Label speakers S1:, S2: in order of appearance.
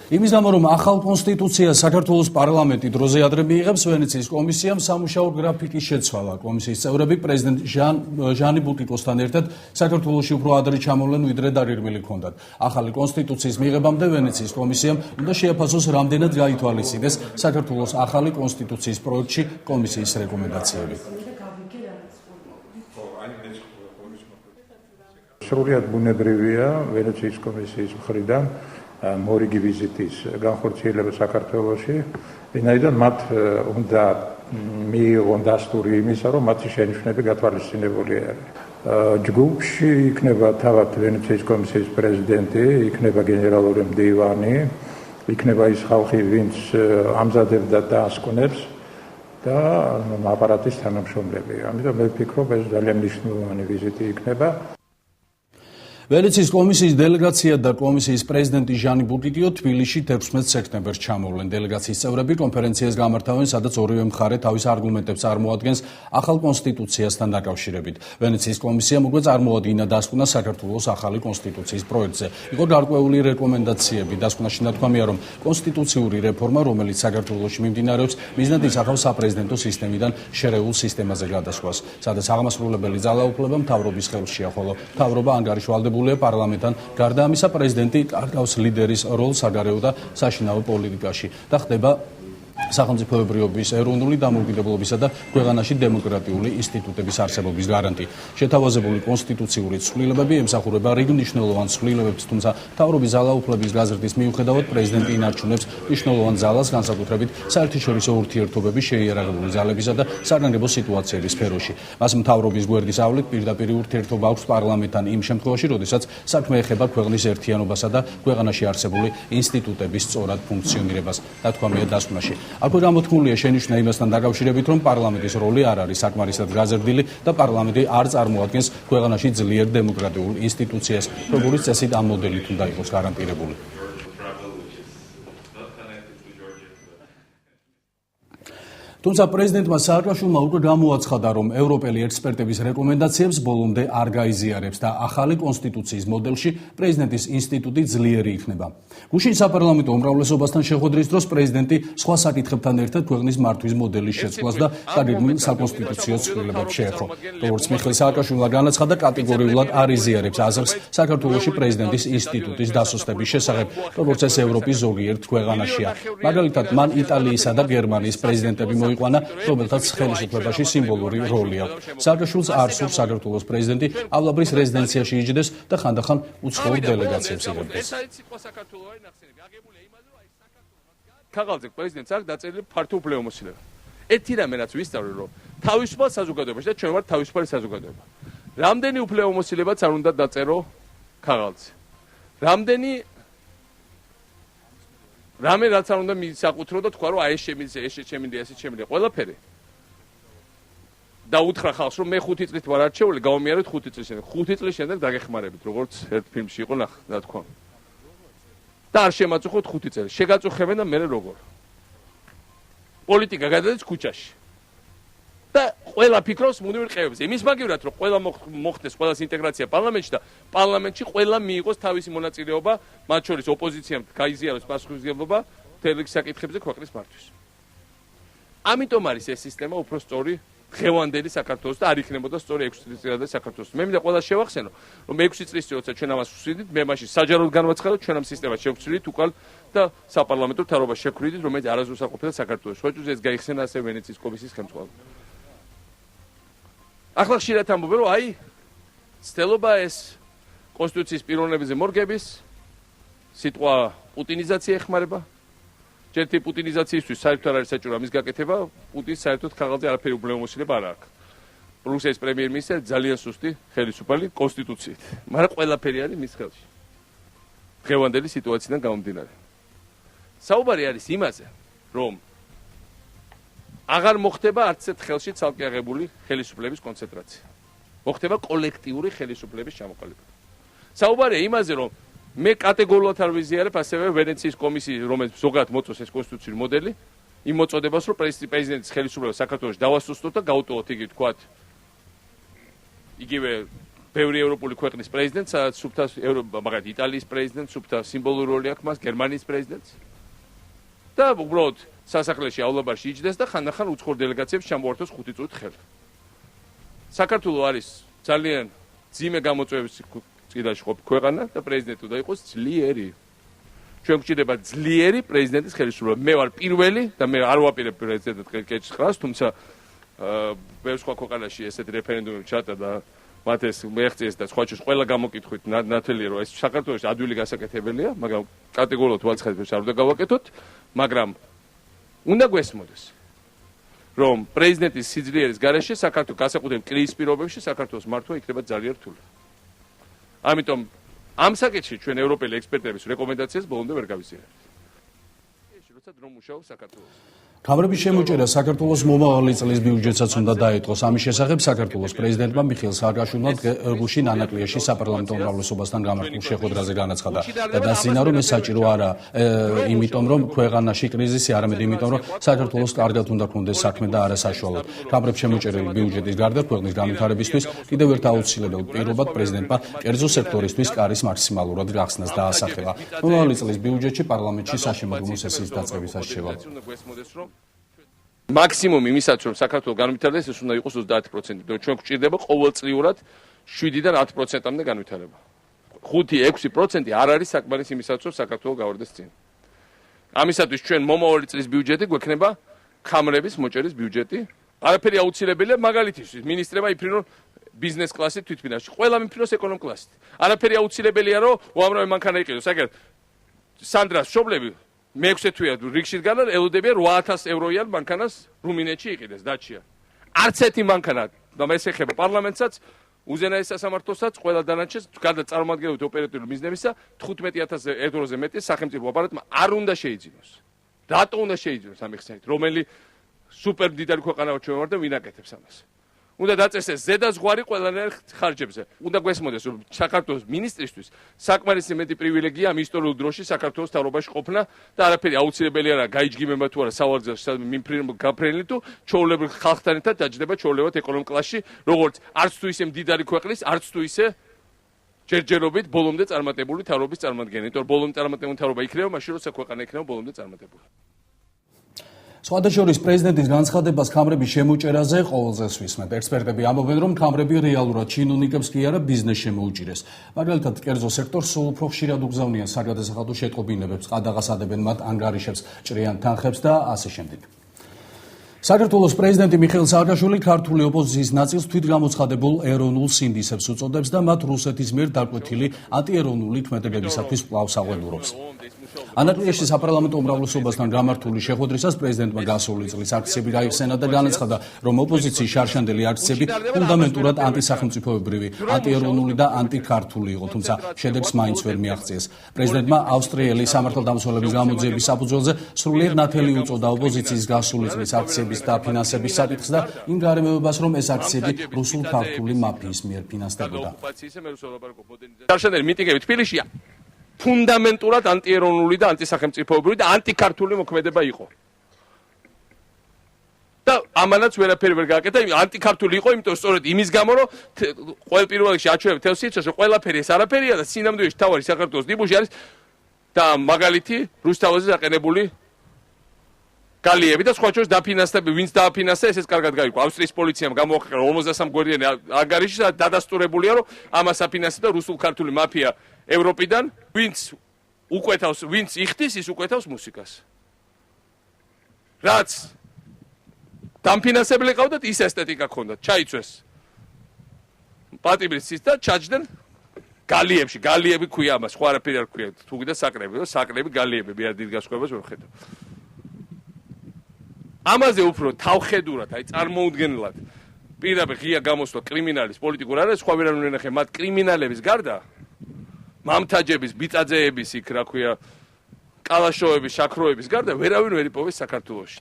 S1: იმის გამო რომ ახალ კონსტიტუციას საქართველოს პარლამენტი დროზე ადრე მიიღებს, ვენეციის კომისიამ სამუშაო გრაფიკის შეცვალა. კომისიის წევრები პრეზიდენტ ჟანი ბუტიკოსთან ერთად საქართველოში უფრო ადრე ჩამოვლენ, ვიდრე დაგეგმილი ჰქონდათ. ახალი კონსტიტუციის მიღებამდე ვენეციის კომისიამ უნდა შეაფასოს, რამდენად გაითვალისწინეს საქართველოს ახალი კონსტიტუციის პროექტში კომისიის რეკომენდაციები.
S2: სრულიად ბუნებრივია ვენეციის კომისიის მხრიდან მორიგი ვიზიტის განხორციელება საქართველოში, ვინაიდან მათ უნდა მიიღონ დასტური იმისა, რომ მათი შენიშვნები გათვალისწინებული არის. ჯგუფში იქნება თავად ვენეციის კომისიის პრეზიდენტი, იქნება გენერალური მდივანი, იქნება ის ხალხი, ვინც ამზადებდა და ასკვნებს და აპარატის თანამშრომლები. ამიტომ მე ვფიქრობ, ეს ძალიან მნიშვნელოვანი ვიზიტი იქნება.
S1: ვენეციის კომისიის დელეგაცია და კომისიის პრეზიდენტი ჟანი ბუტიკიო თბილისში 16 სექტემბერს ჩამოვლენ. დელეგაციის წევრები კონფერენციას გამართავენ, სადაც ორივე მხარე თავის არგუმენტებს წარმოადგენს ახალ კონსტიტუციასთან დაკავშირებით. ვენეციის კომისიამ უკვე წარმოადგინა დასკვნა საქართველოს ახალი კონსტიტუციის პროექტზე. იყო გარკვეული რეკომენდაციები. დასკვნაში ნათქვამია, რომ კონსტიტუციური რეფორმა, რომელიც საქართველოში მიმდინარეობს, მიზნად ისახავს საპრეზიდენტო სისტემიდან შერეულ სისტემაზე გადასვლას, სადაც აღმასრულებელი ძალაუფლება მთავრობის ხელშია, ხოლო მთავრობა ანგარიშვალდება პარლამენტთან. გარდა ამისა, პრეზიდენტი კარგავს ლიდერის როლს საგარეო და საშინაო პოლიტიკაში და ხდება სახელმწიფოებრიობის ეროვნული დამოუკიდებლობისა და ქვეყანაში დემოკრატიული ინსტიტუტების არსებობის გარანტი. შეთავაზებული კონსტიტუციური ცვლილებები ემსახურება რიგ მნიშვნელოვან ცვლილებებს, თუმცა მთავრობის ძალაუფლების გაზრდის მიუხედავად პრეზიდენტი ინარჩუნებს მნიშვნელოვან ძალას, განსაკუთრებით საერთაშორისო ურთიერთობების შეიარაღებული ძალებისა და საგანგებო სიტუაციების სფეროში. მას მთავრობის გვერდის ავლით პირდაპირ ურთიერთობა აქვს პარლამენტთან იმ შემთხვევაში, როდესაც საქმე ეხება ქვეყნის ერთიანობასა და ქვეყანაში არსებული ინსტიტუტების სწორად ფუნქციონირებას. დათქვამია დასკვნაში. აქვე გამოთქმულია შენიშვნა იმასთან დაკავშირებით, რომ პარლამენტის როლი არ არის საკმარისად გაზრდილი და პარლამენტი არ წარმოადგენს ქვეყანაში ძლიერ დემოკრატიულ ინსტიტუციას, როგორც წესით ამ მოდელით უნდა იყოს გარანტირებული. თუმცა პრეზიდენტმა სააკაშვილმა უკვე გამოაცხადა, რომ ევროპელი ექსპერტების რეკომენდაციებს ბოლომდე არ გაიზიარებს და ახალი კონსტიტუციის მოდელში პრეზიდენტის ინსტიტუტი ძლიერი იქნება. გუშინ საპარლამენტო უმრავლესობასთან შეხვედრის დროს პრეზიდენტი სხვა საკითხებთან ერთად ქვეყნის მართვის მოდელის შეცვლას და დაგეგმილ საკონსტიტუციო ცვლილებებს შეეხო. როგორც მიხეილ სააკაშვილმა განაცხადა, კატეგორიულად არ იზიარებს აზრს საქართველოში პრეზიდენტის ინსტიტუტის დასუსტების შესახებ, როგორც ეს ევროპის ზოგიერთ ქვეყანაშია. მაგალითად, მან იტალიისა და გერმანიის პრეზიდენტები მოიყვანა, რომელთაც ხელისუფლებაში სიმბოლური როლი აქვს. სააკაშვილს არ სურს საქართველოს პრეზიდენტი ავლაბრის რეზიდენციაში იჯდეს და ხანდახან უცხოურ დელეგაციებს იღებდეს.
S3: ქაღალდზე პრეზიდენტს აქვს დაწერილი ფართო უფლებამოსილება. ერთი რამე რაც ვისწავლე, რომ თავისუფალ საზოგადოებაში და ჩვენ ვართ თავისუფალი საზოგადოება. რამდენი უფლებამოსილებაც არ უნდა დაწერო ქაღალდზე. რამე რაც არ უნდა მისაკუთრო და თქვა, რომ აი ეს შემიძლია, ეს შემიძლია, ეს შემიძლია, ყველაფერი. და უთხრა ხალხს, რომ მე 5 წლით ვარ არჩეული, გავამიარეთ 5 წლის შემდეგ. 5 წლის შემდეგ დაგეხმარებით, როგორც ერთ ფილმში იყო ნათქვა. და არ შემაწუხოთ 5 წელი. შეგაწუხებენ და მე როგორ. პოლიტიკა გადადის ქუჩაში. და ყველა ფიქრობს მუდმივ ყევებზე. იმის მაგივრად, რომ ყველა მოხდეს ყველას ინტეგრაცია პარლამენტში და პარლამენტში ყველა მიიღოს თავისი მონაწილეობა, მათ შორის ოპოზიციამ გაიზიაროს პასუხისმგებლობა მთელი საკითხებზე ქვეყნის მართვის. ამიტომ არის ეს სისტემა უფრო სწორი დღევანდელი საქართველოს და არ იქნებოდა სწორი 6 წლის წინადე საქართველოს. მე მინდა ყველა შევახსენო, რომ 6 წლის წინ როცა ჩვენ ამას ვსვიდით, მე მაშინ საჯაროდ განვაცხადოთ, ჩვენ ამ სისტემას შევცვლით უკან და საპარლამენტო მთავრობას შევხვდით, რომელიც არასდროს არ ყოფილა საქართველოს. ხოჭუზე ეს გაიხსენა ასე ვენეციის კომისიის ხელმძღვანელმა. ახლა ხშირად ამბობენ, რომ აი ცდილობა ეს კონსტიტუციის პიროვნებაზე მორგების სიტყვა პუტინიზაცია ეხმარება. ჯერთი პუტინიზაციისთვის საერთოდ არ არის საჭირო ამის გაკეთება, პუტინს საერთოდ ქაღალდზე არაფერი უფლებამოსილება არ აქვს. რუსეთის პრემიერ-მინისტრი ძალიან სუსტი ხელისუფალი კონსტიტუციით, მაგრამ ყველაფერი არის მის ხელში. დღევანდელი სიტუაციიდან გამომდინარე. საუბარი არის იმაზე, რომ აღარ მოხდება არც ერთ ხელში ცალკე აღებული ხელისუფლების კონცენტრაცია. მოხდება კოლექტიური ხელისუფლების ჩამოყალიბება. საუბარია იმაზე, რომ მე კატეგორიულად არ ვიზიარებ ასევე ვენეციის კომისიის, რომელიც ზოგადად მოწოს ეს კონსტიტუციური მოდელი, იმ მოწოდებას, რომ პრეზიდენტის ხელისუფლება საქართველოში დავასუსტოთ და გავუტოვოთ იგი თქვათ იგივე ბევრი ევროპული ქვეყნის პრეზიდენტს, სადაც სუფთა მაგალითად იტალიის პრეზიდენტს, სუფთა სიმბოლური როლი აქვს მას, გერმანიის პრეზიდენტს. და უბრალოდ სასახლეში აულაბარში იჯდეს და ხანდახან უცხოურ დელეგაციებს ჩამოართვეს 5 წუთით ხელი. საქართველო არის ძალიან ძიმე გამოწვევის წინაშე ყოფ ქვეყანა და პრეზიდენტი უნდა იყოს ძლიერი. ჩვენ გვჭირდება ძლიერი პრეზიდენტის ხელისუფლება. მე ვარ პირველი და მე არ ვაპირებ პრეზიდენტად კეჭს ხრას, თუმცა ბევრ სხვა ქვეყანაში ესეთი რეფერენდუმები ჩატარდა და მათ ეს მეღწიეს და სხვაჩოს ყველა გამოკითხვით ნათელია რომ ეს საქართველოს ადვილი გასაკეთებელია, მაგრამ კატეგორიულად ვაცხადებ არ უნდა გავაკეთოთ, მაგრამ უნდა გვესმოდეს რომ პრეზიდენტის სიძლიერის გარეშე საქართველოს გასაკუთრებულ კრიზის პირობებში საქართველოს მართვა იქნება ძალიან რთული. ამიტომ ამ საკითხში ჩვენ ევროპელი ექსპერტების რეკომენდაციას ბოლომდე ვერ გავიზიარებთ. როცა დრო მუშაობს საქართველოს.
S1: კამრების შემოჭერა საქართველოს მომავალი წლის ბიუჯეტსაც უნდა დაეთყოს. ამის შესახებ საქართველოს პრეზიდენტმა მიხეილ სააკაშვილმა დღეში ნანაკლიაში საპარლამენტო უმრავლესობასთან გამართულ შეხვედრაზე განაცხადა და დასძინა რომ ეს საჭირო არა, იმიტომ რომ ქვეყანაში კრიზისი, არამედ იმიტომ რომ საქართველოს კარგად უნდა ქონდეს საქმე და არა საშუალოდ. კამრებს შემოჭერილი ბიუჯეტის გარდა ქვეყნის განვითარებისთვის კიდევ ერთ აუცილებელ პირობად პრეზიდენტმა კერძო სექტორისთვის კარის მაქსიმალურად გახსნას დაასახელა. მომავალი წლის ბიუჯეტში პარლამენტში საშემოდგომო სესიის დაწყების არჩევა.
S3: მაქსიმუმ იმისაც რომ საქართველოს განვითარდეს ეს უნდა იყოს 30%. ჩვენ გვჭირდება ყოველწლიურად 7-დან 10%-მდე განვითარება. 5-6% არ არის საკმარის იმისაც რომ საქართველოს გავარდეს წინ. ამისათვის ჩვენ მომავალი წლის ბიუჯეტი გვექნება კამრების მოჭერის ბიუჯეტი. არაფერი აუცილებელია მაგალითისთვის მინისტრებმა იფრინონ ბიზნეს კლასით თვითფინანსში. ყველა მიფრინოს ეკონომ კლასით. არაფერი აუცილებელია რომ უამრავი მანქანა იყიდოს. აგერ სანდრას მშობლები მე-6 თვეა რიგში დგანან, ელოდებიან 8,000 ევროიან მანქანას რუმინეთში იყიდეს, დაჩიან. არც ერთი მანქანა და ეს ეხება პარლამენტსაც, უზენაეს სასამართლოსაც, ყველა დანარჩენს, გარდა წარმომადგენლობით ოპერატიული მიზნებისა, 15,000 ევროზე მეტი სახელმწიფო აპარატმა არ უნდა შეიძინოს. რატო უნდა შეიძინოს ამ ხსენით? რომელი სუპერ მდიდარი ქვეყანა ჩვენ ვარ და ვინ აკეთებს ამას? უნდა დაწესდეს ზედაზღვარი ყველანაირ ხარჯებზე. უნდა გვესმოდეს რომ საქართველოს მინისტრისთვის საკმარისი მეტი პრივილეგია ამ ისტორიულ დროში საქართველოს მთავრობაში ყოფნა და არაფერი აუცილებელი არა გაიჯგიმება თუ არა სავალზე გაფრენილი თუ ჩვეულებრივ ხალხთან ერთად დაჯდება ჩვეულებრივ ეკონომ კლასში, როგორც არც თუ ისე მდიდარი ქვეყნის, არც თუ ისე ჯერჯერობით ბოლომდე წარმატებული მთავრობის წარმოადგენელი. იმიტომ რომ ბოლომდე წარმატებული მთავრობა იქნება, მაშინ როცა ქვეყანა იქნება ბოლომდე წარმატებული.
S1: სხვადასხვა პრეზიდენტის განცხადებას კამრების შემოჭერაზე ყოველზე ვისმენთ. ექსპერტები ამბობენ, რომ კამრები რეალურად ჩინოვნიკებს კი არა ბიზნესს შემოუჭირეს. მაგალითად, კერძო სექტორს სულ უფრო ხშირად უგზავნიან საგადასახადო შეტყობინებებს, ყადაღას ადებენ მათ ანგარიშებს, ჭრიან თანხებს და ასე შემდეგ. საქართველოს პრეზიდენტი მიხეილ სააკაშვილი ქართული ოპოზიციის ნაწილს თვითგამოცხადებულ ეროვნულ სინდისებს უწოდებს და მათ რუსეთის მიერ დაკვეთილი ანტიეროვნული ქმედებებისათვის კვლავ საღვედურობს. ანაკლიაში საპარლამენტო უმრავლესობასთან გამართული შეხვედრისას პრეზიდენტმა გასული წლის აქციები გაიხსენა და განაცხადა, რომ ოპოზიციის შარშანდელი აქციები ფუნდამენტურად ანტისახელმწიფოებრივი, ანტიეროვნული და ანტიქართული იყო, თუმცა შედეგს მაინც ვერ მიაღწიეს. პრეზიდენტმა ავსტრიელი სამართალდამცველების გამოძიების საფუძველზე სრულიად ნათელი უწოდა ოპოზიციის გასული წლის აქციების დაფინანსების საკითხს და იმ გარემოებას, რომ ეს აქციები რუსულ-ქართული მაფიის მიერ ფინანსდებოდა.
S3: შარშანდელი მიტინგები თბილისში ფუნდამენტურად ანტიეროვნული და ანტისახელმწიფოებრივი და ანტიქართული მოქმედება იყო. და ამანაც ვერაფერი ვერ გააკეთა, ანტიქართული იყო, იმიტომ სწორედ იმის გამო, რომ ყოველ პირველ რიგში აჩვენებ თელ სივრცეში, ყველაფერი ეს არაფერია და სინამდვილეში თავარი საქართველოს ნიმუში არის და მაგალითი რუსთავაზე დაყენებული გალიები და სხვა ჩვენს დაფინანსები, ვინც დააფინანსა, ეს კარგად გაიგო. ავსტრიის პოლიციამ გამოაყენა 53 გვერდიანი ანგარიში, დადასტურებულია, რომ ამას აფინანსებდა რუსულ-ქართული მაფია ევროპიდან, ვინც იხდის, ის უკვეთავს მუსიკას. რაც დამფინანსებელი ყავდათ, ის ესთეტიკა ჰქონდათ, ჩაიცვეს პატიმრის ცის და ჩაჯდნენ გალიებში, გალიები ქვია ამას, სხვა არაფერი არ ქვია, თუ კიდე საკრები, საკრები გალიები, მე არ დიდ გასხვებას ვერ ხედავ. ამაზე უფრო თავხედურად, აი წარმოუდგენლად პირდაპირ ღია გამოსვლა კრიმინალის პოლიტიკურ არის, სხვა ვერავინ ვერ ნახე მათ კრიმინალების გარდა მამთაჯების, ბიწაძეების, იქ რა ქვია, კალაშოვების, შაქროების გარდა ვერავინ ვერ იპოვეს საქართველოში.